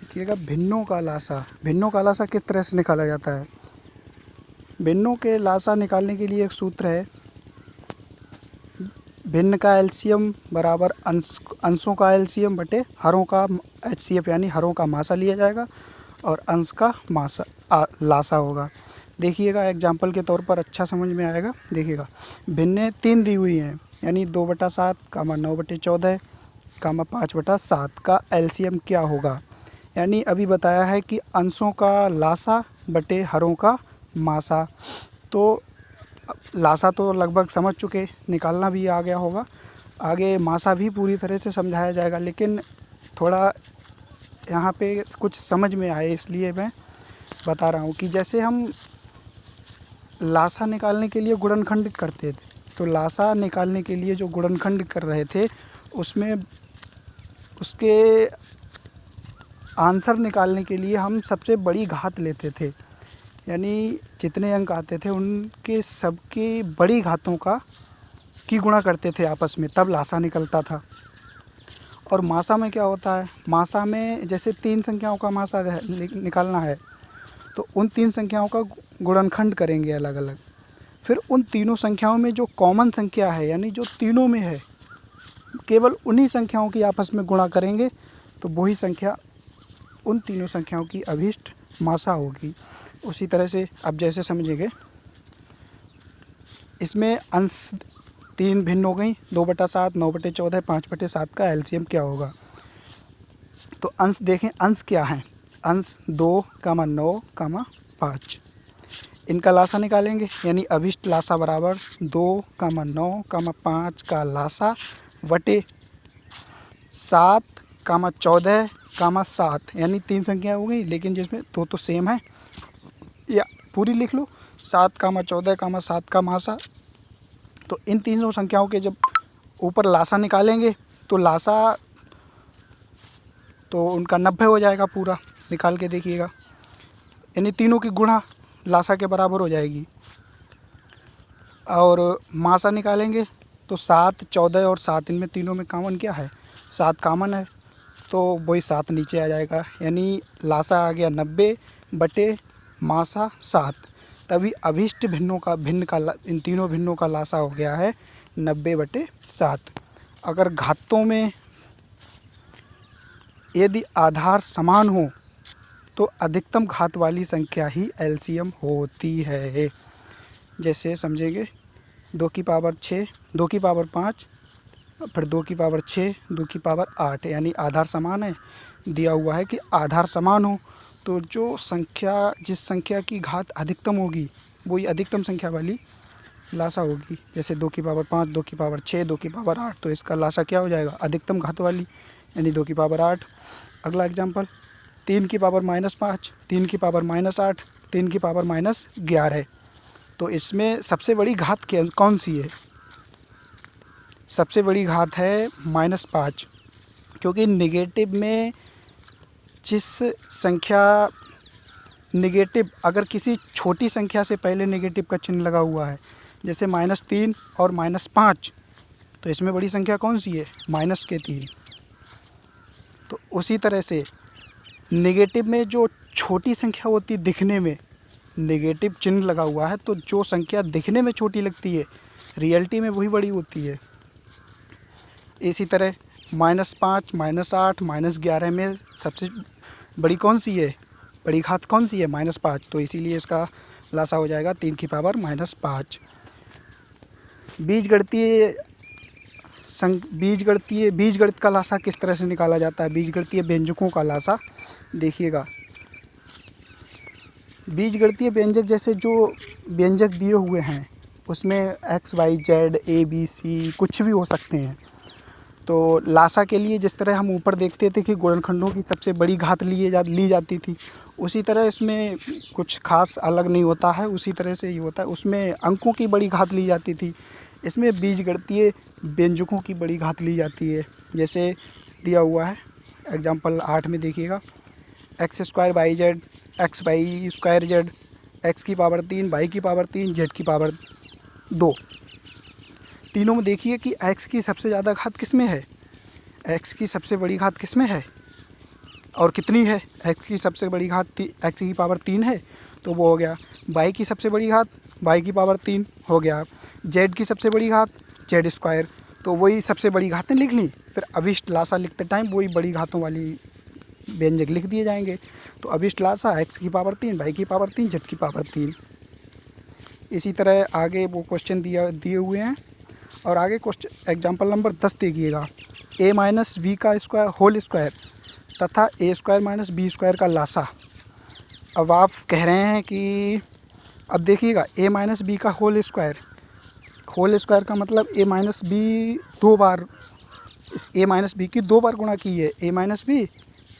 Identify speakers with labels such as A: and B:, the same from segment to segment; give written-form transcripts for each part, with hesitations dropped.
A: देखिएगा भिन्नों का लासा। भिन्नों का लासा किस तरह से निकाला जाता है? भिन्नों के लासा निकालने के लिए एक सूत्र है, भिन्न का एलसीएम बराबर अंशों का एलसीएम बटे हरों का एचसीएफ यानी हरों का मासा लिया जाएगा और अंश का मासा लासा होगा। देखिएगा एग्जाम्पल के तौर पर अच्छा समझ में आएगा। देखिएगा भिन्नें 3 दी हुई हैं यानी 2/7 कामा 9/14 कामा 5/7 का एलसीएम क्या होगा। यानी अभी बताया है कि अंशों का लासा बटे हरों का मासा। तो लासा तो लगभग समझ चुके, निकालना भी आ गया होगा। आगे मासा भी पूरी तरह से समझाया जाएगा, लेकिन थोड़ा यहाँ पे कुछ समझ में आए इसलिए मैं बता रहा हूँ कि जैसे हम लासा निकालने के लिए गुणनखंड करते थे, तो लासा निकालने के लिए जो गुणनखंड कर रहे थे उसमें उसके आंसर निकालने के लिए हम सबसे बड़ी घात लेते थे, यानी जितने अंक आते थे उनके सबकी बड़ी घातों की गुणा करते थे आपस में, तब लासा निकलता था। और मासा में क्या होता है? मासा में जैसे 3 संख्याओं का मासा निकालना है तो उन 3 संख्याओं का गुणनखंड करेंगे अलग अलग, फिर उन तीनों संख्याओं में जो कॉमन संख्या है यानी जो तीनों में है केवल उन्हीं संख्याओं की आपस में गुणा करेंगे तो वही संख्या उन तीनों संख्याओं की अभिष्ट मासा होगी। उसी तरह से अब जैसे समझेंगे, इसमें अंश 3 भिन्न हो गई, 2/7 9/14 5/7 का एलसीएम क्या होगा। तो अंश देखें, अंश क्या है? अंश 2, 9, 5। इनका लासा निकालेंगे यानी अभिष्ट लासा बराबर 2, 9, 5 का लासा वटे 7, 14, 7 यानी 3 संख्या हो गई, लेकिन जिसमें 2 तो सेम है, या पूरी लिख लो 7, 14, 7 का मासा। तो इन तीनों संख्याओं के जब ऊपर लासा निकालेंगे तो लासा तो उनका 90 हो जाएगा पूरा। निकाल के देखिएगा, यानी तीनों की गुणा लासा के बराबर हो जाएगी। और मासा निकालेंगे तो 7, 14 और 7, इनमें तीनों में कॉमन क्या है? 7 कॉमन है, तो वही 7 नीचे आ जाएगा, यानी लासा आ गया 90 बटे मासा 7। तभी अभिष्ट भिन्न का इन तीनों भिन्नों का लासा हो गया है 90/7। अगर घातों में यदि आधार समान हो तो अधिकतम घात वाली संख्या ही एलसीएम होती है। जैसे समझेंगे 2 की पावर 6, 2 की पावर 5, फिर 2 की पावर 6, 2 की पावर 8, यानी आधार समान है। दिया हुआ है कि आधार समान हो तो जो संख्या जिस संख्या की घात अधिकतम होगी वही अधिकतम संख्या वाली लासा होगी। जैसे 2 की पावर 5, 2 की पावर 6, 2 की पावर 8, तो इसका लासा क्या हो जाएगा? अधिकतम घात वाली, यानी 2 की पावर 8। अगला एग्जाम्पल 3 की पावर -5, 3 की पावर -8, 3 की पावर -11। तो इसमें सबसे बड़ी घात कौन सी है? सबसे बड़ी घात है -5, क्योंकि नेगेटिव में जिस संख्या नेगेटिव अगर किसी छोटी संख्या से पहले नेगेटिव का चिन्ह लगा हुआ है, जैसे -3 और -5, तो इसमें बड़ी संख्या कौन सी है? -3। तो उसी तरह से नेगेटिव में जो छोटी संख्या होती है दिखने में, नेगेटिव चिन्ह लगा हुआ है तो जो संख्या दिखने में छोटी लगती है रियलिटी में वही बड़ी होती है। इसी तरह -5, -8, -11 में सबसे बड़ी कौन सी है? बड़ी घात कौन सी है? -5। तो इसीलिए इसका लासा हो जाएगा 3 की पावर -5। बीजगणित का लासा किस तरह से निकाला जाता है? बीजगणितीय व्यंजकों का लासा देखिएगा। बीजगणितीय व्यंजक जैसे जो व्यंजक दिए हुए हैं उसमें x, y, z, a, b, c कुछ भी हो सकते हैं। तो लासा के लिए जिस तरह हम ऊपर देखते थे कि गुणनखंडों की सबसे बड़ी घात ली जाती थी, उसी तरह इसमें कुछ खास अलग नहीं होता है, उसी तरह से ही होता है। उसमें अंकों की बड़ी घात ली जाती थी, इसमें बीजगणितीय व्यंजकों की बड़ी घात ली जाती है। जैसे दिया हुआ है एग्जाम्पल 8 में देखिएगा, x² yz, x y² z, x की पावर 3, y की पावर 3, z की पावर 2। तीनों में देखिए कि x की सबसे ज़्यादा घात किस में है? x की सबसे बड़ी घात किस में है? और कितनी है, x की सबसे बड़ी घात x की पावर 3 है, तो वो हो गया। y की सबसे बड़ी घात y की पावर 3 हो गया। z की सबसे बड़ी घात z², तो वही सबसे बड़ी घातें लिख ली। फिर अभिष्ट लासा लिखते टाइम वही बड़ी घातों वाली व्यंजक लिख दिए जाएंगे। तो अभिष्ट लासा x की पावर 3, y की पावर 3, z की पावर 3। इसी तरह आगे वो क्वेश्चन दिए हुए हैं। और आगे क्वेश्चन एग्जाम्पल नंबर 10 देखिएगा। a माइनस वी का स्क्वायर होल स्क्वायर तथा a² माइनस b² का लासा। अब आप कह रहे हैं कि अब देखिएगा a माइनस बी का होल स्क्वायर का मतलब a माइनस बी 2 बार, इस a माइनस बी की 2 बार गुणा की है, a माइनस बी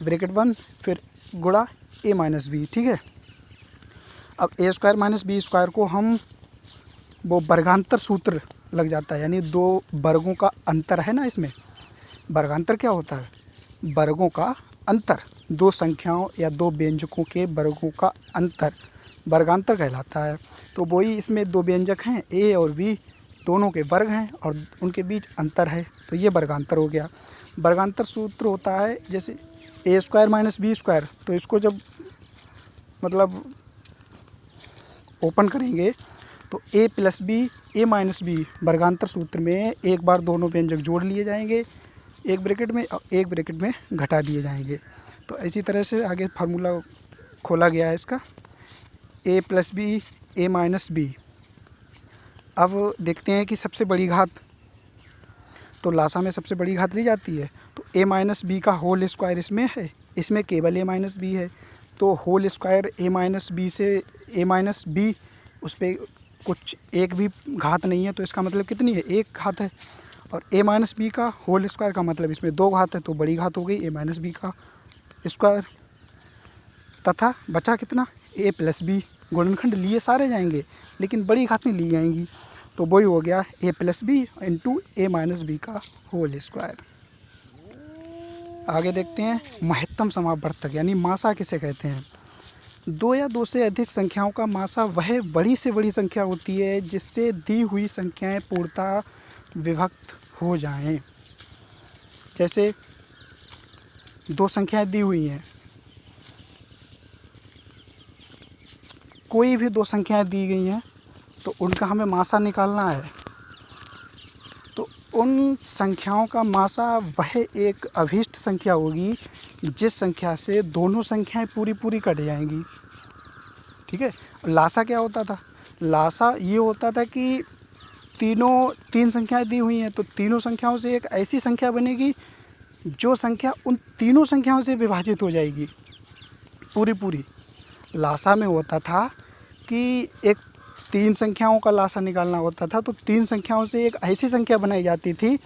A: ब्रैकेट 1 फिर गुणा a माइनस बी, ठीक है। अब a² माइनस b² को हम वो वर्गांतर सूत्र लग जाता है, यानी 2 वर्गों का अंतर है ना इसमें। वर्गांतर क्या होता है? वर्गों का अंतर, 2 संख्याओं या 2 व्यंजकों के वर्गों का अंतर वर्गांतर कहलाता है। तो वही इसमें 2 व्यंजक हैं a और b, दोनों के वर्ग हैं और उनके बीच अंतर है, तो ये वर्गांतर हो गया। वर्गांतर सूत्र होता है जैसे a² माइनस b², तो इसको जब मतलब ओपन करेंगे तो a plus B a minus B वर्गांतर सूत्र में एक बार दोनों व्यंजक जोड़ लिए जाएंगे, एक ब्रैकेट में और एक ब्रैकेट में घटा दिए जाएंगे। तो इसी तरह से आगे फार्मूला खोला गया है इसका, a plus B a minus b. अब देखते हैं कि सबसे बड़ी घात, तो लासा में सबसे बड़ी घात ली जाती है, तो a माइनस बी का होल स्क्वायर इसमें है, इसमें केवल a माइनस बी है, तो whole square a minus b से a माइनस बी, उस पर कुछ एक भी घात नहीं है, तो इसका मतलब कितनी है, 1 घात है। और a माइनस बी का होल स्क्वायर का मतलब इसमें 2 घात है, तो बड़ी घात हो गई a माइनस बी का स्क्वायर। तथा बचा कितना, a प्लस बी। गुणनखंड लिए सारे जाएंगे लेकिन बड़ी घातें ली जाएंगी, तो वही हो गया a plus b into a minus b का होल स्क्वायर। आगे देखते हैं महत्तम समावर्तक यानी मासा किसे कहते हैं। 2 या 2 से अधिक संख्याओं का मासा वह बड़ी से बड़ी संख्या होती है जिससे दी हुई संख्याएं पूर्णतः विभक्त हो जाएं। जैसे 2 संख्याएं दी हुई हैं, कोई भी 2 संख्याएं दी गई हैं तो उनका हमें मासा निकालना है। तो उन संख्याओं का मासा वह एक अभीष्ट संख्या होगी जिस संख्या से दोनों संख्याएं पूरी कट जाएंगी, ठीक है। लासा क्या होता था, लासा ये होता था कि 3 संख्याएं दी हुई हैं तो तीनों संख्याओं से एक ऐसी संख्या बनेगी जो संख्या उन तीनों संख्याओं से विभाजित हो जाएगी पूरी। लासा में होता था कि एक 3 संख्याओं का लासा निकालना होता था, तो 3 संख्याओं से एक ऐसी संख्या बनाई जाती थी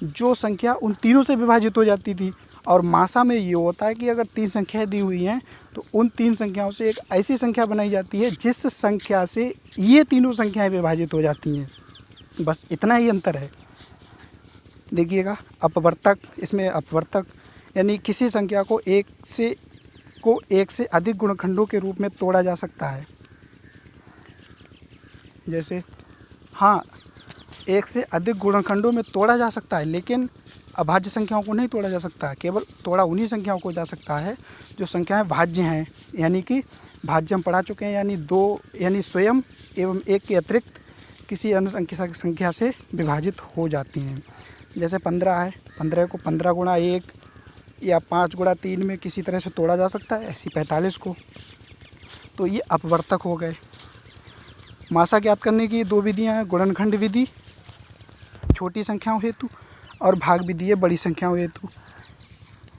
A: जो संख्या उन तीनों से विभाजित हो जाती थी। और मासा में ये होता है कि अगर 3 संख्याएं दी हुई हैं तो उन 3 संख्याओं से एक ऐसी संख्या बनाई जाती है जिस संख्या से ये तीनों संख्याएं विभाजित हो जाती हैं। बस इतना ही अंतर है। देखिएगा अपवर्तक, इसमें अपवर्तक यानी किसी संख्या को एक से अधिक गुणनखंडों के रूप में तोड़ा जा सकता है। जैसे हाँ, एक से अधिक गुणनखंडों में तोड़ा जा सकता है, लेकिन अभाज्य संख्याओं को नहीं तोड़ा जा सकता है। केवल तोड़ा उन्हीं संख्याओं को जा सकता है जो संख्याएं भाज्य हैं, यानी कि भाज्य हम पढ़ा चुके हैं, यानी 2 यानी स्वयं एवं 1 के अतिरिक्त किसी अन्य संख्या से विभाजित हो जाती हैं। जैसे 15 है, 15 को 15 गुणा 1 या 5 गुणा 3 में किसी तरह से तोड़ा जा सकता है, ऐसी 45 को। तो ये अपवर्तक हो गए। मासा ज्ञात करने की 2 विधियाँ हैं, गुणनखंड विधि छोटी संख्याओं हेतु और भाग विधि है बड़ी संख्याओं हेतु।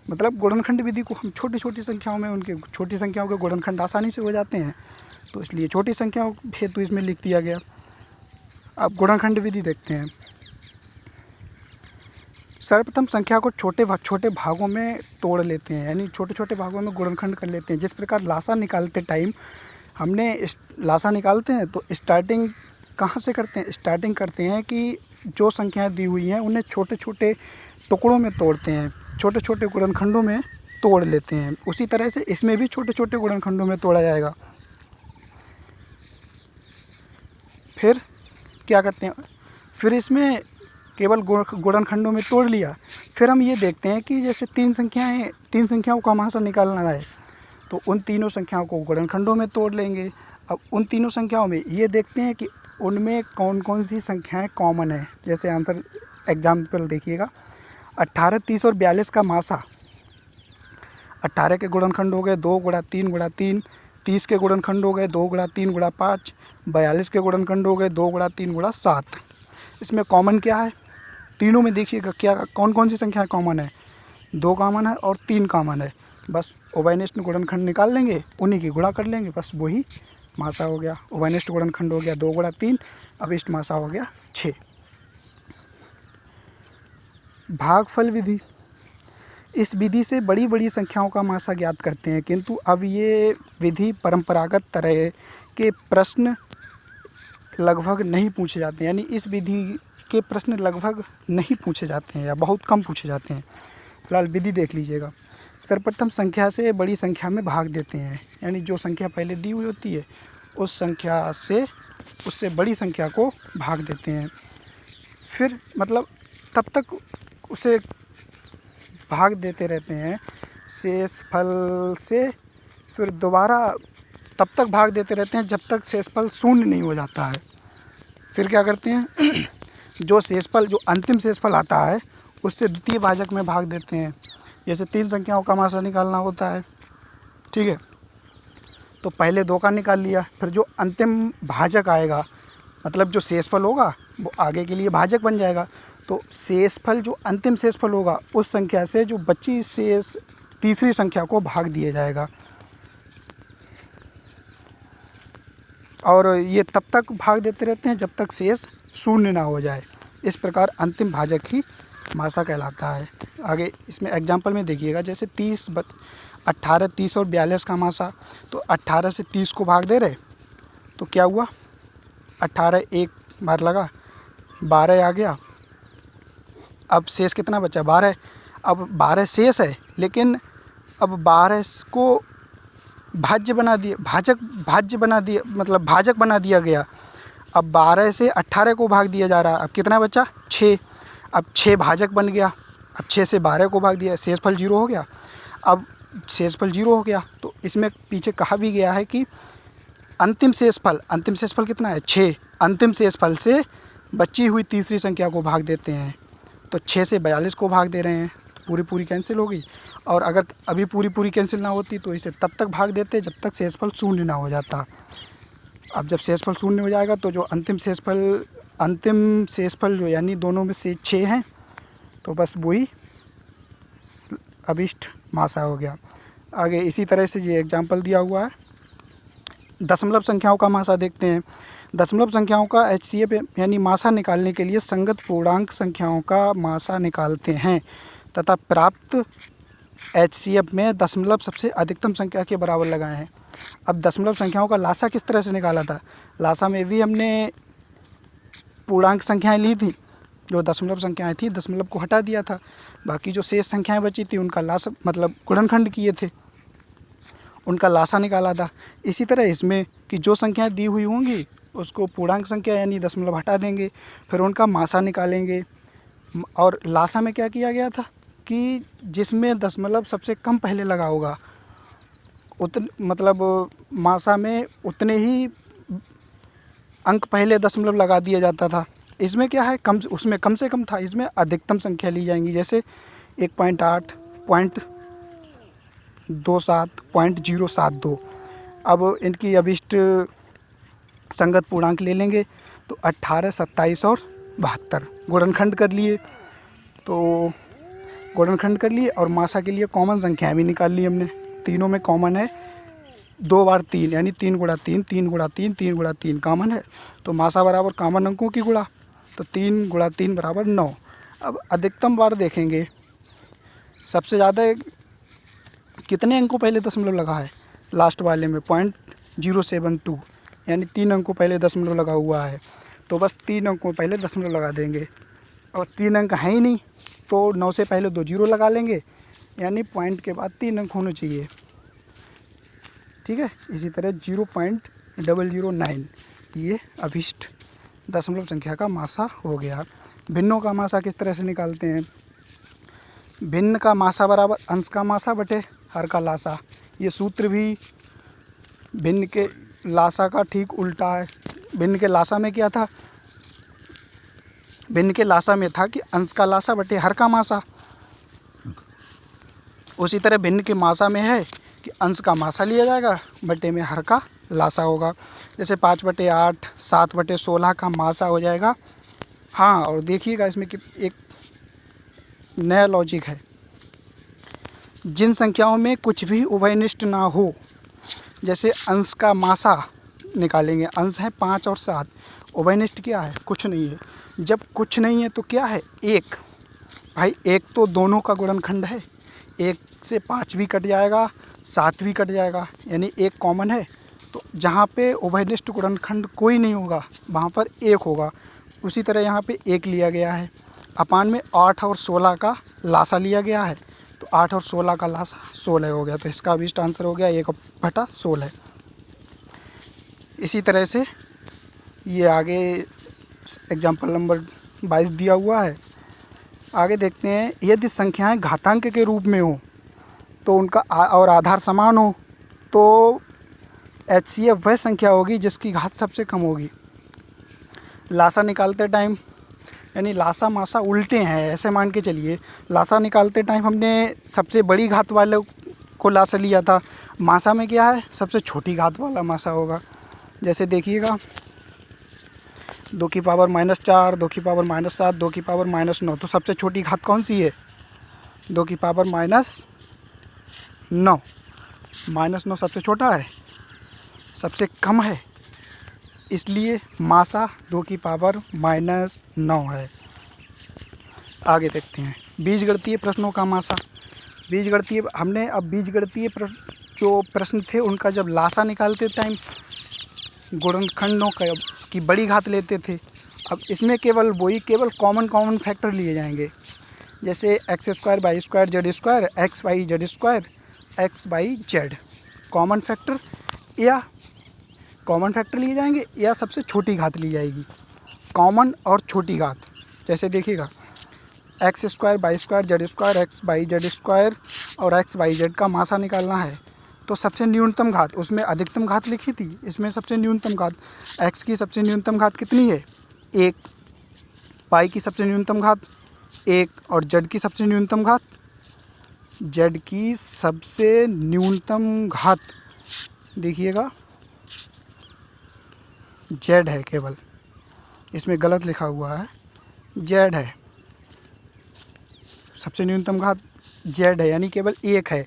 A: मतलब गुणनखंड विधि को हम छोटी संख्याओं में उनके छोटी संख्याओं के गुणनखंड आसानी से हो जाते हैं, तो इसलिए छोटी संख्याओं हेतु इसमें लिख दिया गया। अब गुणनखंड विधि देखते हैं। सर्वप्रथम संख्या को छोटे भागों में तोड़ लेते हैं, यानी छोटे भागों में गुणनखंड कर लेते हैं। जिस प्रकार लासा निकालते टाइम हमने लासा निकालते हैं तो स्टार्टिंग कहाँ से करते हैं, स्टार्टिंग करते हैं कि जो संख्याएं दी हुई हैं उन्हें छोटे टुकड़ों में तोड़ते हैं, छोटे गुणनखंडों में तोड़ लेते हैं। उसी तरह से इसमें भी छोटे गुणनखंडों में तोड़ा जाएगा। फिर क्या करते हैं, फिर इसमें केवल गुणनखंडों में तोड़ लिया। फिर हम ये देखते हैं कि जैसे तीन संख्याओं का मासा निकालना है तो उन तीनों संख्याओं को गुणनखंडों में तोड़ लेंगे। अब उन तीनों संख्याओं में ये देखते हैं कि उनमें कौन कौन सी संख्याएं कॉमन है। जैसे आंसर एग्जाम्पल देखिएगा, 18, 30 और 42 का मासा 18 के गुणनखंड हो गए 2 गुणा 3 गुणा 3, 30 के गुणनखंड हो गए 2 गुणा 3 गुणा 5, 42 के गुणनखंड हो गए 2 गुणा 3 गुणा 7। इसमें कॉमन क्या है? तीनों में देखिएगा क्या कौन कौन सी संख्याएं कॉमन है। 2 कॉमन है और 3 कॉमन है। बस उभयनिष्ठ गुणनखंड निकाल लेंगे, उन्हीं की गुणा कर लेंगे, बस वही मासा हो गया। उभयनिष्ठ गुणनखंड हो गया 2 गुणा 3, अभिष्ट मासा हो गया 6। भागफल विधि, इस विधि से बड़ी बड़ी संख्याओं का मासा ज्ञात करते हैं, किंतु अब ये विधि परंपरागत तरह के प्रश्न लगभग नहीं पूछे जाते हैं। यानी इस विधि के प्रश्न लगभग नहीं पूछे जाते हैं या बहुत कम पूछे जाते हैं। फिलहाल विधि देख लीजिएगा। सर्वप्रथम संख्या से बड़ी संख्या में भाग देते हैं, यानी जो संख्या पहले दी हुई होती है उस संख्या से उससे बड़ी संख्या को भाग देते हैं। फिर मतलब तब तक उसे भाग देते रहते हैं शेषफल से, फिर दोबारा तब तक भाग देते रहते हैं जब तक शेषफल शून्य नहीं हो जाता है। फिर क्या करते हैं जो शेषफल जो अंतिम शेषफल आता है उससे द्वितीय भाजक में भाग देते हैं। जैसे 3 संख्याओं का मासा निकालना होता है, ठीक है, तो पहले 2 का निकाल लिया, फिर जो अंतिम भाजक आएगा मतलब जो शेषफल होगा वो आगे के लिए भाजक बन जाएगा। तो शेषफल जो अंतिम शेषफल होगा उस संख्या से जो बची शेष तीसरी संख्या को भाग दिया जाएगा, और ये तब तक भाग देते रहते हैं जब तक शेष शून्य ना हो जाए। इस प्रकार अंतिम भाजक ही मासा कहलाता है। आगे इसमें एग्जाम्पल में देखिएगा, जैसे 18, 30 और 42 का मासा, तो 18 से 30 को भाग दे रहे तो क्या हुआ, 18 एक बार लगा 12 आ गया, अब शेष कितना बचा 12। अब 12 शेष है, लेकिन अब 12 को भाज्य बना दिया मतलब भाजक बना दिया गया। अब 12 से 18 को भाग दिया जा रहा है, अब कितना बचा 6। अब 6 भाजक बन गया, अब 6 से 12 को भाग दिया, शेषफल 0 हो गया। अब शेषफल 0 हो गया तो इसमें पीछे कहा भी गया है कि अंतिम शेषफल कितना है 6, अंतिम शेषफल से बची हुई तीसरी संख्या को भाग देते हैं। तो 6 से 42 को भाग दे रहे हैं तो पूरी कैंसिल होगी, और अगर अभी पूरी कैंसिल ना होती तो इसे तब तक भाग देते जब तक शेषफल शून्य ना हो जाता। अब जब शेषफल शून्य हो जाएगा तो जो अंतिम शेषफल जो यानी दोनों में से 6 हैं तो बस वही अभिष्ट मासा हो गया। आगे इसी तरह से ये एग्जाम्पल दिया हुआ है। दशमलव संख्याओं का मासा देखते हैं। दशमलव संख्याओं का HCF यानी मासा निकालने के लिए संगत पूर्णांक संख्याओं का मासा निकालते हैं तथा प्राप्त HCF में दशमलव सबसे अधिकतम संख्या के बराबर लगाए हैं। अब दशमलव संख्याओं का लासा किस तरह से निकाला था? लासा में भी हमने पूर्णांक संख्याएं ली थी, जो दशमलव संख्याएं थी दशमलव को हटा दिया था, बाकी जो शेष संख्याएं बची थी उनका लासा मतलब गुणनखंड किए थे, उनका लासा निकाला था। इसी तरह इसमें कि जो संख्याएं दी हुई होंगी उसको पूर्णांक संख्या यानी दशमलव हटा देंगे, फिर उनका मासा निकालेंगे। और लासा में क्या किया गया था कि जिसमें दशमलव सबसे कम पहले लगा होगा मतलब मासा में उतने ही अंक पहले दशमलव लगा दिया जाता था। इसमें क्या है उसमें कम से कम था, इसमें अधिकतम संख्या ली जाएंगी, जैसे 1.8, 0.27, 0.072। अब इनकी अभिष्ट संगत पूर्णांक ले लेंगे तो 18, 27 और 72 गुणनखंड कर लिए, तो गुणनखंड कर लिए और मासा के लिए कॉमन संख्याएं भी निकाल ली हमने। तीनों में कॉमन है 2 बार 3 यानी 3 गुणा 3, 3 गुणा 3, 3 गुणा 3 कॉमन है, तो मासा बराबर कॉमन अंकों की गुणा, तो 3 गुणा 3 बराबर 9। अब अधिकतम बार देखेंगे, सबसे ज़्यादा कितने अंकों पहले दशमलव लगा है? लास्ट वाले में 0.072 यानी 3 अंकों पहले दशमलव लगा हुआ है, तो बस 3 अंकों पहले दशमलव लगा देंगे। और 3 अंक है ही नहीं तो 9 से पहले 2 जीरो लगा लेंगे, यानी पॉइंट के बाद 3 अंक होने चाहिए, ठीक है। इसी तरह 0.009 ये अभिष्ट दशमलव संख्या का मासा हो गया। भिन्नों का मासा किस तरह से निकालते हैं? भिन्न का मासा बराबर अंश का मासा बटे हर का लासा। ये सूत्र भी भिन्न के लासा का ठीक उल्टा है। भिन्न के लासा में क्या था? भिन्न के लासा में था कि अंश का लासा बटे हर का मासा। उसी तरह भिन्न के मासा में है कि अंश का मासा लिया जाएगा, बटे में हर का लासा होगा। जैसे 5/8 7/16 का मासा हो जाएगा। हाँ, और देखिएगा इसमें कि एक नया लॉजिक है। जिन संख्याओं में कुछ भी उभयनिष्ठ ना हो, जैसे अंश का मासा निकालेंगे, अंश है 5 और 7, उभयनिष्ठ क्या है? कुछ नहीं है। जब कुछ नहीं है तो क्या है? 1। भाई 1 तो दोनों का गुणनखंड है। 1 से 5 भी कट जाएगा, 7 भी कट जाएगा, यानी 1 कॉमन है। तो जहाँ पे उभयनिष्ठ गुणनखंड कोई नहीं होगा वहाँ पर 1 होगा। उसी तरह यहाँ पे 1 लिया गया है। अपान में 8 और 16 का लासा लिया गया है, तो 8 और 16 का लासा 16 हो गया। तो इसका अभिष्ट आंसर हो गया 1/16। इसी तरह से ये आगे एग्जाम्पल नंबर 22 दिया हुआ है। आगे देखते हैं, यदि संख्याएं घातांक के रूप में हो तो उनका और आधार समान हो तो HCF वह संख्या होगी जिसकी घात सबसे कम होगी। लासा निकालते टाइम, यानी लासा मासा उल्टे हैं, ऐसे मान के चलिए। लासा निकालते टाइम हमने सबसे बड़ी घात वाले को लासा लिया था। मासा में क्या है? सबसे छोटी घात वाला मासा होगा। जैसे देखिएगा 2 की पावर -4, 2 की पावर -7, 2 की पावर -9, तो सबसे छोटी घात कौन सी है? 2 की पावर -9। -9 सबसे छोटा है, सबसे कम है, इसलिए मासा 2 की पावर -9 है। आगे देखते हैं बीजगणितीय प्रश्नों का मासा। बीजगणितीय हमने अब बीजगणितीय जो प्रश्न थे उनका जब लासा निकालते टाइम गुणनखंडों की बड़ी घात लेते थे। अब इसमें केवल कॉमन फैक्टर लिए जाएंगे। जैसे x² y² z² x y z² x y z common factor लिए जाएंगे या सबसे छोटी घात ली जाएगी। कॉमन और छोटी घात, जैसे देखिएगा x² y² z² x y z² और x y z का मासा निकालना है तो सबसे न्यूनतम घात, उसमें अधिकतम घात लिखी थी, इसमें सबसे न्यूनतम घात। x की सबसे न्यूनतम घात कितनी है? 1। y की सबसे न्यूनतम घात 1 और z की सबसे न्यूनतम घात, z की सबसे न्यूनतम घात देखिएगा z है, केवल इसमें गलत लिखा हुआ है, z है, सबसे न्यूनतम घात z है, यानी केवल 1 है।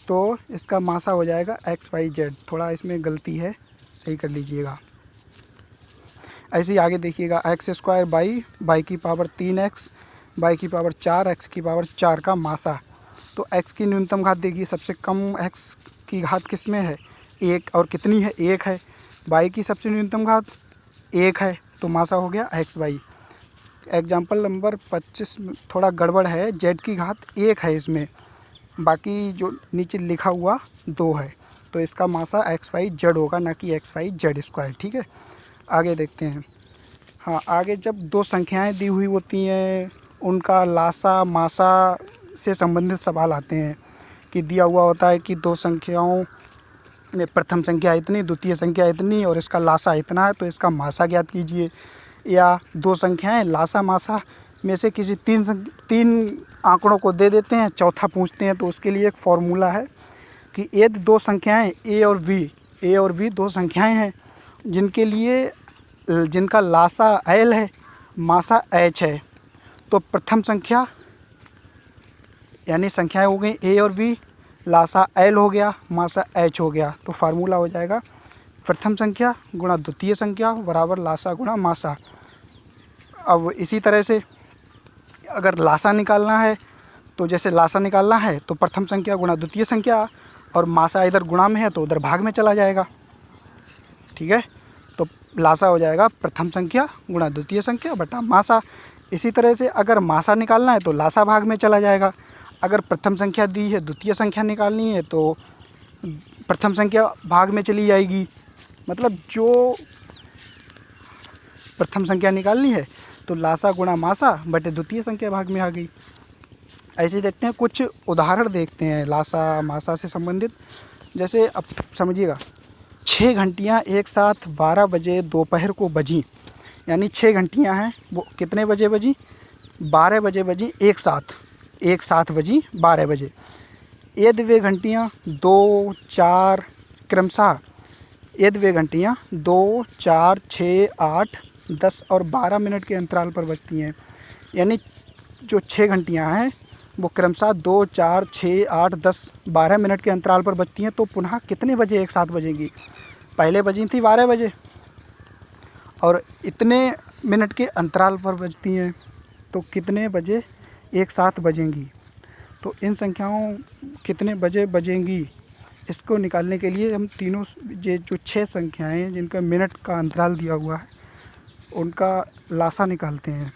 A: तो इसका मासा हो जाएगा x y z। थोड़ा इसमें गलती है, सही कर लीजिएगा। ऐसे ही आगे देखिएगा x² y की पावर 3x y की पावर 4 x की पावर 4 का मासा। तो x की न्यूनतम घात देखिए, सबसे कम x की घात किस में है? 1, और कितनी है? 1 है। y की सबसे न्यूनतम घात 1 है, तो मासा हो गया xy। एग्जाम्पल नंबर 25 में थोड़ा गड़बड़ है, z की घात 1 है इसमें, बाकी जो नीचे लिखा हुआ 2 है, तो इसका मासा xy z होगा, ना कि xy z²। ठीक है, आगे देखते हैं। हाँ, आगे जब दो संख्याएं दी हुई होती हैं उनका लासा मासा से संबंधित सवाल आते हैं कि दिया हुआ होता है कि दो संख्याओं में प्रथम संख्या इतनी, द्वितीय संख्या इतनी और इसका लासा इतना है, तो इसका मासा ज्ञात कीजिए। या दो संख्याएं लासा मासा में से किसी तीन आंकड़ों को दे देते हैं, चौथा पूछते हैं, तो उसके लिए एक फॉर्मूला है कि यदि दो संख्याएं ए और बी दो संख्याएं हैं जिनका लासा एल है, मासा एच है, तो प्रथम संख्या यानी संख्याएं हो गई ए और बी, लासा एल हो गया, मासा एच हो गया, तो फार्मूला हो जाएगा प्रथम संख्या गुणा द्वितीय संख्या बराबर लासा गुणा मासा। अब इसी तरह से अगर लासा निकालना है तो जैसे लासा निकालना है तो प्रथम संख्या गुणा द्वितीय संख्या, और मासा इधर गुणा में है तो उधर भाग में चला जाएगा। ठीक है, तो लासा हो जाएगा प्रथम संख्या गुणा द्वितीय संख्या बटा मासा। इसी तरह से अगर मासा निकालना है तो लासा भाग में चला जाएगा। अगर प्रथम संख्या दी है, द्वितीय संख्या निकालनी है तो प्रथम संख्या भाग में चली जाएगी। मतलब जो प्रथम संख्या निकालनी है तो लासा गुणा मासा बटे द्वितीय संख्या भाग में आ गई। ऐसे देखते हैं, कुछ उदाहरण देखते हैं लासा मासा से संबंधित। जैसे अब समझिएगा, 6 घंटियाँ एक साथ 12 बजे दोपहर को बजीं, यानी 6 घंटियाँ हैं, वो कितने बजे बजी? 12 बजे बजी, एक साथ बजी 12 बजे। यदि वे घंटियाँ 2, 4 क्रमशः, यदि वे घंटियाँ 2, 4, 6, 8, 10 और 12 मिनट के अंतराल पर बजती हैं, यानी जो 6 घंटियाँ हैं वो क्रमशः 2, 4, 6, 8, 10, 12 मिनट के अंतराल पर बजती हैं, तो पुनः कितने बजे एक साथ बजेंगी? पहले बजी थी 12 बजे और इतने मिनट के अंतराल पर बजती हैं, तो कितने बजे एक साथ बजेंगी? तो इन संख्याओं कितने बजे बजेंगी, इसको निकालने के लिए हम तीनों ये जो 6 संख्याएँ हैं जिनका मिनट का अंतराल दिया हुआ है उनका लासा निकालते हैं।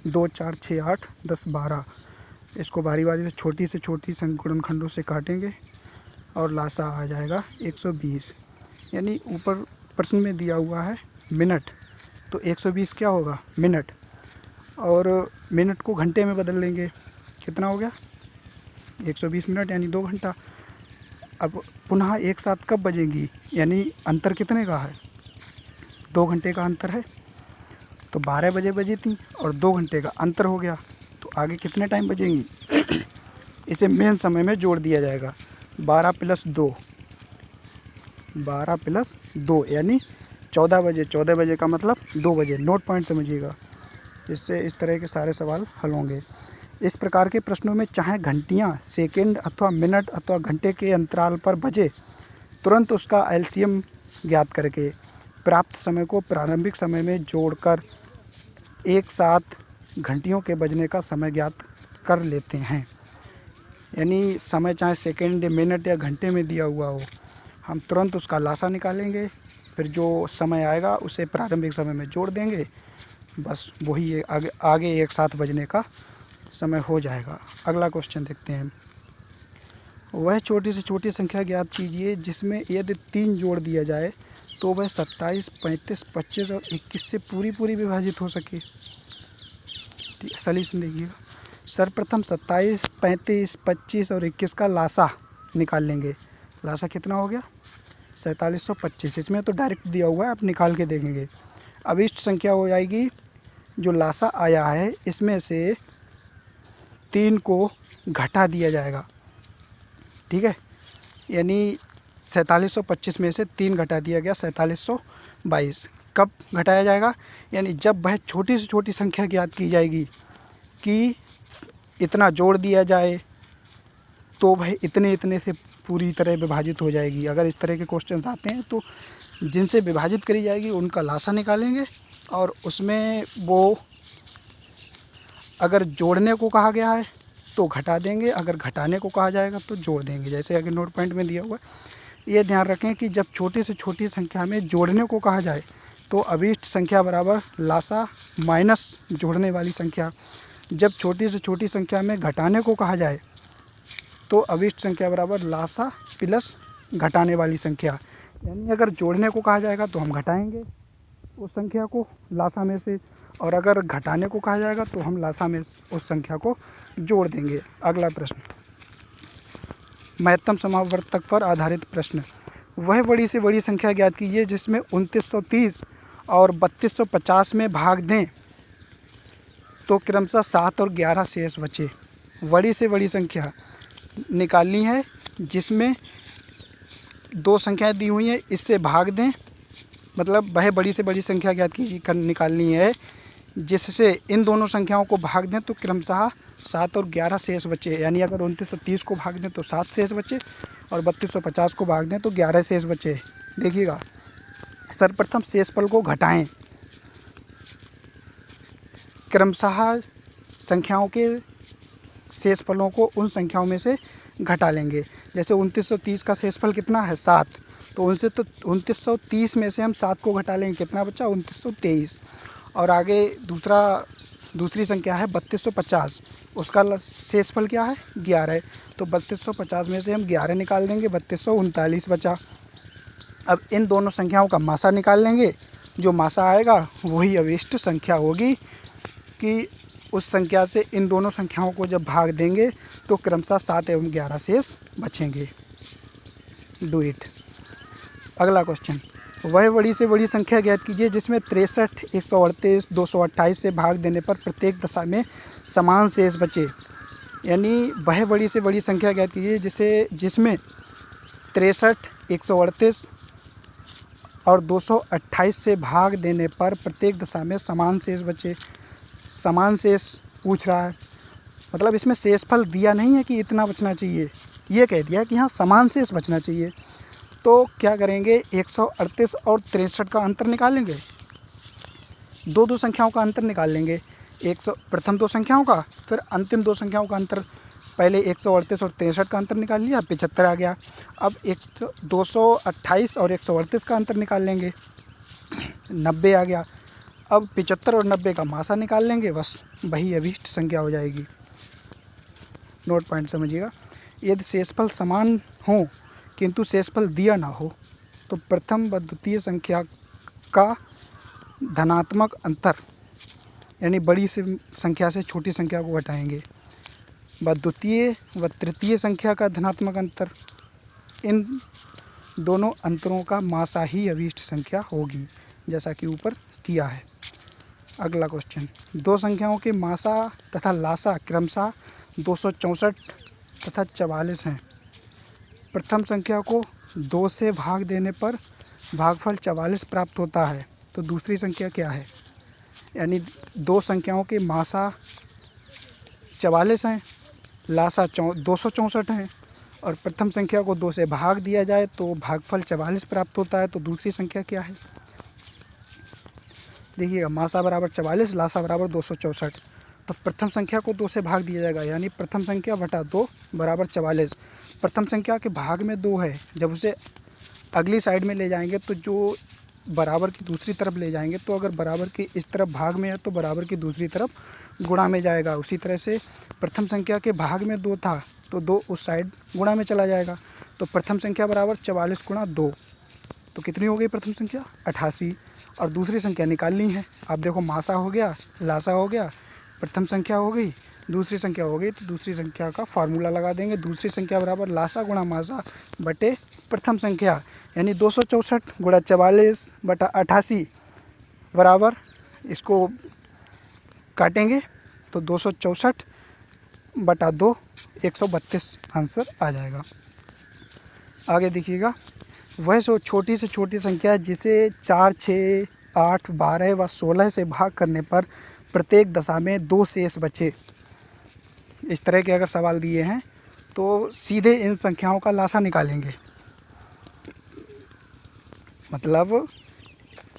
A: 2, 4, 6, 8, 10, 12, इसको बारी बारी से छोटी गुणनखंडों से काटेंगे और लासा आ जाएगा 120। यानी ऊपर प्रश्न में दिया हुआ है मिनट, तो 120 क्या होगा? मिनट। और मिनट को घंटे में बदल लेंगे, कितना हो गया? 120 मिनट यानी 2 घंटा। अब पुनः एक साथ कब बजेंगी, यानी अंतर कितने का है? 2 घंटे का अंतर है, तो 12 बजे बजी थी और 2 घंटे का अंतर हो गया, तो आगे कितने टाइम बजेंगी? इसे मेन समय में जोड़ दिया जाएगा। 12 + 2 यानी 14 बजे। 14 बजे का मतलब 2 बजे। नोट पॉइंट समझिएगा, इससे इस तरह के सारे सवाल हल होंगे। इस प्रकार के प्रश्नों में चाहे घंटियाँ सेकंड अथवा मिनट अथवा घंटे के अंतराल पर बजे, तुरंत उसका एलसीएम ज्ञात करके प्राप्त समय को प्रारंभिक समय में जोड़कर एक साथ घंटियों के बजने का समय ज्ञात कर लेते हैं। यानी समय चाहे सेकंड, मिनट या घंटे में दिया हुआ हो, हम तुरंत उसका लासा निकालेंगे, फिर जो समय आएगा उसे प्रारंभिक समय में जोड़ देंगे, बस वही आगे एक साथ बजने का समय हो जाएगा। अगला क्वेश्चन देखते हैं। वह छोटी से छोटी संख्या ज्ञात कीजिए जिसमें यदि 3 जोड़ दिया जाए तो वह 27, 35, 25 और 21 से पूरी विभाजित हो सके। ठीक, सॉल्यूशन देखिएगा। सर्वप्रथम 27, 35, 25 और 21 का लासा निकाल लेंगे। लासा कितना हो गया? 4725। इसमें तो डायरेक्ट दिया हुआ है, आप निकाल के देखेंगे। अब इष्ट संख्या हो जाएगी, जो लासा आया है इसमें से 3 को घटा दिया जाएगा। ठीक है, यानी 4725 में से 3 घटा दिया गया 4722। कब घटाया जाएगा? यानी जब वह छोटी से छोटी संख्या ज्ञात की जाएगी कि इतना जोड़ दिया जाए तो वह इतने से पूरी तरह विभाजित हो जाएगी। अगर इस तरह के क्वेश्चंस आते हैं तो जिनसे विभाजित करी जाएगी उनका लासा निकालेंगे और उसमें वो अगर जोड़ने को कहा गया है तो घटा देंगे, अगर घटाने को कहा जाएगा तो जोड़ देंगे। जैसे अगर नोट पॉइंट में दिया हुआ है, ये ध्यान रखें कि जब छोटी से छोटी संख्या में जोड़ने को कहा जाए तो अभीष्ट संख्या बराबर लासा माइनस जोड़ने वाली संख्या। जब छोटी से छोटी संख्या में घटाने को कहा जाए तो अभीष्ट संख्या बराबर लासा प्लस घटाने वाली संख्या। यानी अगर जोड़ने को कहा जाएगा तो हम घटाएंगे उस संख्या को लासा में से, और अगर घटाने को कहा जाएगा तो हम लासा में उस संख्या को जोड़ देंगे। अगला प्रश्न, महत्तम समावर्तक पर आधारित प्रश्न। वह बड़ी से बड़ी संख्या ज्ञात कीजिए जिसमें 2930 और 3250 में भाग दें तो क्रमशः 7 और 11 शेष बचे। बड़ी से बड़ी संख्या निकालनी है जिसमें 2 संख्याएं दी हुई हैं, इससे भाग दें, मतलब वह बड़ी से बड़ी संख्या ज्ञात कीजिए निकालनी है जिससे इन दोनों संख्याओं को भाग दें तो क्रमशः 7 और 11 शेष बचे। यानी अगर 2930 को भाग दें तो 7 शेष बचे और 3250 को भाग दें तो 11 शेष बचे। देखिएगा, सर्वप्रथम शेषफल को घटाएं, क्रमशः संख्याओं के शेषफलों को उन संख्याओं में से घटा लेंगे। जैसे 2930 का शेषफल कितना है? 7, तो उनसे तो 2930 में से हम 7 को घटा लेंगे, कितना बचा? 2923। और आगे दूसरी संख्या है 3250, उसका शेषफल क्या है? 11, तो 3250 में से हम 11 निकाल देंगे, 3239 बचा। अब इन दोनों संख्याओं का मासा निकाल लेंगे, जो मासा आएगा वही अभिष्ट संख्या होगी। जबकि उस संख्या से इन दोनों संख्याओं को जब भाग देंगे तो क्रमशः 7 एवं 11 शेष बचेंगे। Do it. अगला क्वेश्चन, वह बड़ी से बड़ी संख्या ज्ञात कीजिए जिसमें 63, 138, 228 से भाग देने पर प्रत्येक दशा में समान शेष बचे। यानी वह बड़ी से बड़ी संख्या ज्ञात कीजिए जिसमें 63, 138 और 228 से भाग देने पर प्रत्येक दशा में समान शेष बचे। समान शेष पूछ रहा है, मतलब इसमें शेषफल दिया नहीं है कि इतना बचना चाहिए, ये कह दिया कि हाँ समान शेष बचना चाहिए। तो क्या करेंगे, 138 और 63 का अंतर निकालेंगे, दो संख्याओं का अंतर निकाल लेंगे। प्रथम दो संख्याओं का, फिर अंतिम दो संख्याओं का अंतर। पहले 138 और 63 का अंतर निकाल लिया, 75 आ गया। अब 228 और 138 का अंतर निकाल लेंगे, 90 आ गया। अब 75 और 90 का मासा निकाल लेंगे, बस वही अभीष्ट संख्या हो जाएगी। नोट पॉइंट समझिएगा। यदि शेषफल समान हो किंतु शेषफल दिया ना हो तो प्रथम व द्वितीय संख्या का धनात्मक अंतर, यानी बड़ी संख्या से छोटी संख्या को घटाएंगे, व द्वितीय व तृतीय संख्या का धनात्मक अंतर, इन दोनों अंतरों का मासा ही अभीष्ट संख्या होगी, जैसा कि ऊपर किया है। अगला क्वेश्चन, दो संख्याओं के मासा तथा लासा क्रमशः 264 तथा 44 हैं। प्रथम संख्या को 2 से भाग देने पर भागफल 44 प्राप्त होता है, तो दूसरी संख्या क्या है? यानी दो संख्याओं के मासा 44 हैं, लासा 264 हैं, और प्रथम संख्या को 2 से भाग दिया जाए तो भागफल 44 प्राप्त होता है, तो दूसरी संख्या क्या है? देखिएगा, मासा बराबर 44, लासा बराबर 264। तो प्रथम संख्या को 2 से भाग दिया जाएगा, यानी प्रथम संख्या बटा 2 बराबर 44। प्रथम संख्या के भाग में 2 है, जब उसे अगली साइड में ले जाएंगे तो जो बराबर की दूसरी तरफ ले जाएंगे, तो अगर बराबर की इस तरफ भाग में है तो बराबर की दूसरी तरफ गुणा में जाएगा। उसी तरह से प्रथम संख्या के भाग में 2 था तो 2 उस साइड गुणा में चला जाएगा। तो प्रथम संख्या बराबर 44 गुणा 2, तो कितनी हो गई प्रथम संख्या? 88। और दूसरी संख्या निकालनी है। आप देखो, मासा हो गया, लासा हो गया, प्रथम संख्या हो गई, दूसरी संख्या हो गई, तो दूसरी संख्या का फार्मूला लगा देंगे। दूसरी संख्या बराबर लासा गुणा मासा बटे प्रथम संख्या, यानी 264 गुणा 44 बटा 88 बराबर, इसको काटेंगे तो 264 बटा 2 132 आंसर आ जाएगा। आगे देखिएगा, वह जो छोटी से छोटी संख्या जिसे 4, 6, 8, 12 व 16 से भाग करने पर प्रत्येक दशा में 2 शेष बचे। इस तरह के अगर सवाल दिए हैं तो सीधे इन संख्याओं का लासा निकालेंगे। मतलब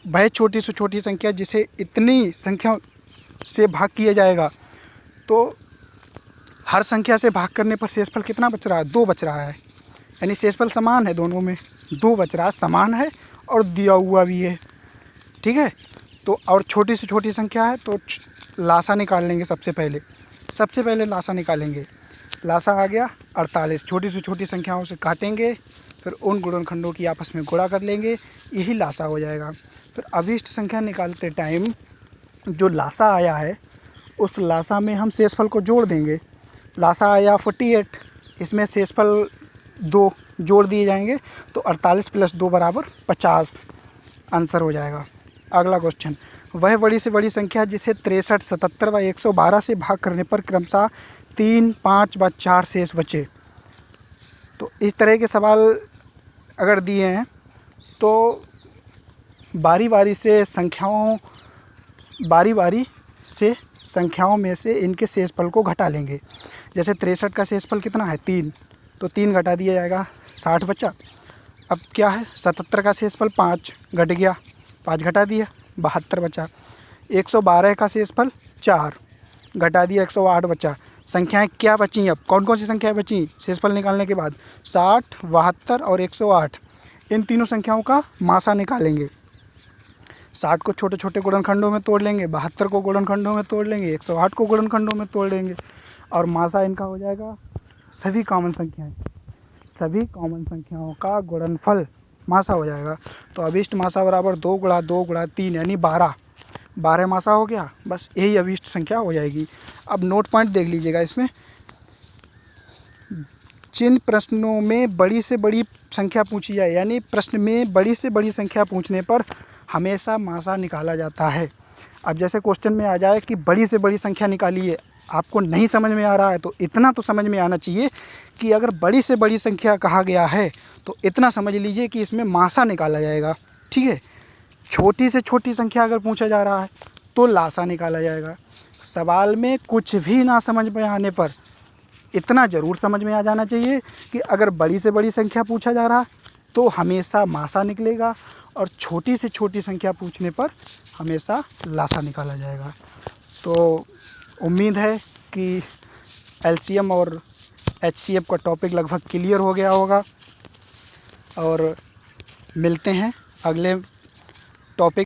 A: वह छोटी से छोटी संख्या जिसे इतनी संख्या से भाग किया जाएगा, तो हर संख्या से भाग करने पर शेषफल कितना बच रहा है? 2 बच रहा है, यानी शेषफल समान है, दोनों में 2 बच रहा है, समान है और दिया हुआ भी है। ठीक है, तो और छोटी से छोटी संख्या है तो लासा निकाल लेंगे। सबसे पहले लासा निकालेंगे। लासा आ गया 48, छोटी से छोटी संख्याओं से काटेंगे, फिर उन गुणनखंडों की आपस में गुणा कर लेंगे, यही लासा हो जाएगा। फिर अभीष्ट संख्या निकालते टाइम जो लासा आया है उस लासा में हम शेषफल को जोड़ देंगे। लासा आया 48, इसमें शेषफल 2 जोड़ दिए जाएंगे, तो 48 + 2 बराबर 50 आंसर हो जाएगा। अगला क्वेश्चन, वह बड़ी से बड़ी संख्या जिसे 63, 77 व 112 से भाग करने पर क्रमशः 3, 5 व 4 शेष बचे। तो इस तरह के सवाल अगर दिए हैं तो बारी बारी से संख्याओं में से इनके शेषफल को घटा लेंगे। जैसे 63 का शेषफल कितना है? 3, तो 3 घटा दिया जाएगा, 60 बचा। अब क्या है? 77 का शेषफल 5 घट गया, 5 घटा दिया, 72 बचा। 112 का शेषफल 4 घटा दिया, 108 बचा। संख्याएं क्या बची? अब कौन कौन सी संख्याएं बची शेषफल निकालने के बाद? 60, 72 और 108। इन तीनों संख्याओं का मासा निकालेंगे। 60 को छोटे छोटे गुणनखंडों में तोड़ लेंगे, 72 को गुणनखंडों में तोड़ लेंगे, 108 को गुणनखंडों में तोड़ लेंगे, और मासा इनका हो जाएगा सभी कॉमन संख्याओं का गुणनफल मासा हो जाएगा। तो अभीष्ट मासा बराबर 2 × 2 × 3 यानी 12। 12 मासा हो गया, बस यही अभिष्ट संख्या हो जाएगी। अब नोट पॉइंट देख लीजिएगा इसमें, जिन प्रश्नों में बड़ी से बड़ी संख्या पूछी जाए, यानी प्रश्न में बड़ी से बड़ी संख्या पूछने पर हमेशा मासा निकाला जाता है। अब जैसे क्वेश्चन में आ जाए कि बड़ी से बड़ी संख्या निकालिए, आपको नहीं समझ में आ रहा है तो इतना तो समझ में आना चाहिए कि अगर बड़ी से बड़ी संख्या कहा गया है तो इतना समझ लीजिए कि इसमें मासा निकाला जाएगा, ठीक है। छोटी से छोटी संख्या अगर पूछा जा रहा है तो लासा निकाला जाएगा। सवाल में कुछ भी ना समझ में आने पर इतना ज़रूर समझ में आ जाना चाहिए कि अगर बड़ी से बड़ी संख्या पूछा जा रहा है तो हमेशा मासा निकलेगा, और छोटी से छोटी संख्या पूछने पर हमेशा लासा निकाला जाएगा। तो उम्मीद है कि एलसीएम और एचसीएफ का टॉपिक लगभग क्लियर हो गया होगा, और मिलते हैं अगले टॉपिक